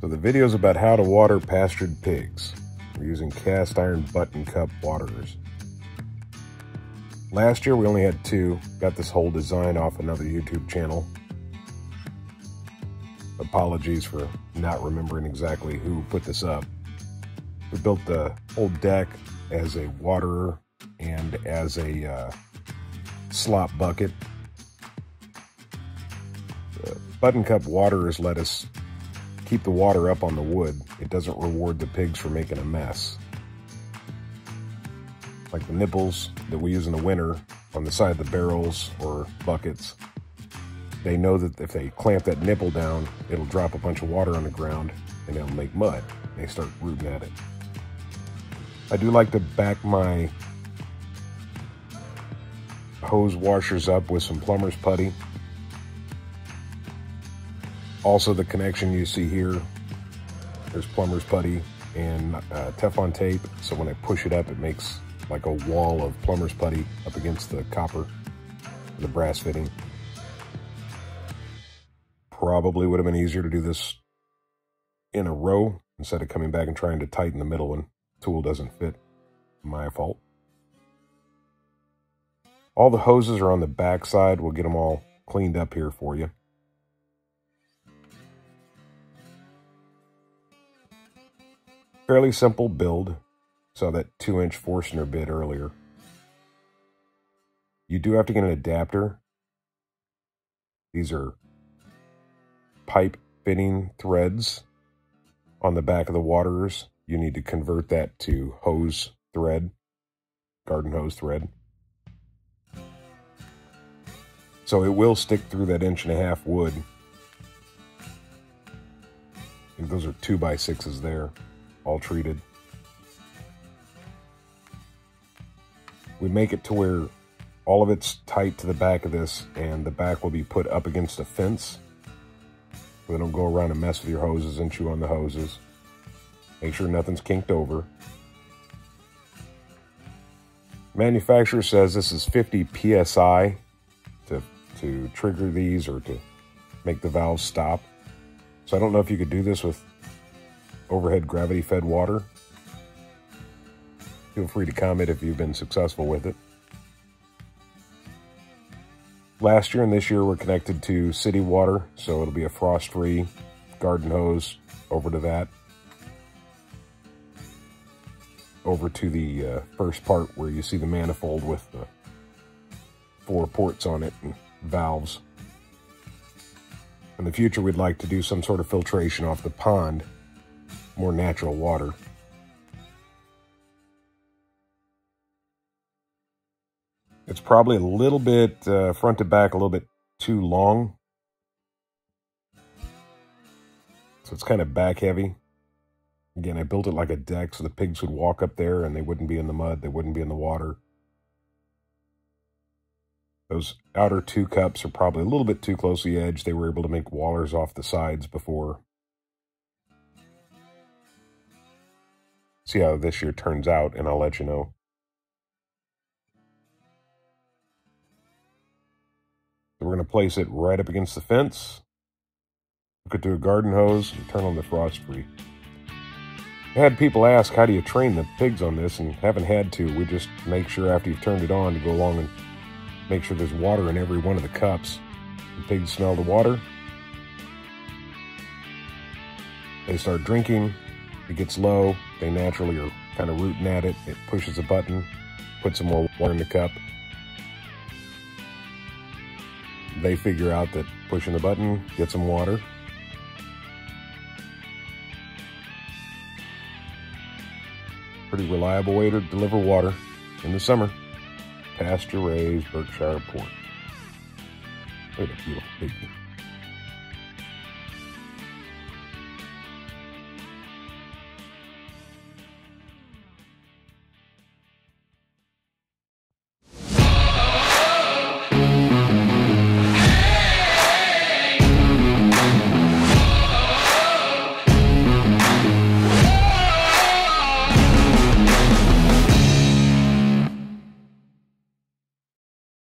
So the video is about how to water pastured pigs. We're using cast iron button cup waterers. Last year we only had 2. Got this whole design off another YouTube channel. Apologies for not remembering exactly who put this up. We built the whole deck as a waterer and as a slop bucket. The button cup waterers let us keep the water up on the wood. It doesn't reward the pigs for making a mess. Like the nipples that we use in the winter on the side of the barrels or buckets. They know that if they clamp that nipple down, it'll drop a bunch of water on the ground and it'll make mud. They start rooting at it. I do like to back my hose washers up with some plumber's putty. Also, the connection you see here, there's plumber's putty and Teflon tape. So when I push it up, it makes like a wall of plumber's putty up against the copper, the brass fitting. Probably would have been easier to do this in a row instead of coming back and trying to tighten the middle when the tool doesn't fit. My fault. All the hoses are on the back side. We'll get them all cleaned up here for you. Fairly simple build. Saw that 2-inch Forstner bit earlier. You do have to get an adapter. These are pipe fitting threads on the back of the waterers. You need to convert that to hose thread, garden hose thread. So it will stick through that 1.5-inch wood. I think those are 2x6s there, all treated. We make it to where all of it's tight to the back of this, and the back will be put up against a fence. So they don't go around and mess with your hoses and chew on the hoses. Make sure nothing's kinked over. Manufacturer says this is 50 PSI to trigger these or to make the valves stop. So I don't know if you could do this with overhead gravity fed water. Feel free to comment if you've been successful with it. Last year and this year we're connected to city water, so it'll be a frost-free garden hose over to that. Over to the first part where you see the manifold with the 4 ports on it and valves. In the future we'd like to do some sort of filtration off the pond, more natural water. It's probably a little bit, front to back, a little bit too long. So it's kind of back heavy. Again, I built it like a deck so the pigs would walk up there and they wouldn't be in the mud, they wouldn't be in the water. Those outer 2 cups are probably a little bit too close to the edge. They were able to make wallers off the sides before. See how this year turns out and I'll let you know. So we're going to place it right up against the fence, hook it to a garden hose, and turn on the frost-free. I had people ask, how do you train the pigs on this? And haven't had to. We just make sure after you've turned it on to go along and make sure there's water in every one of the cups. The pigs smell the water. They start drinking. It gets low. They naturally are kind of rooting at it. It pushes a button, puts some more water in the cup. They figure out that pushing the button gets them water. Pretty reliable way to deliver water in the summer. Pasture-raised Berkshire pork. Look at that beautiful piggy.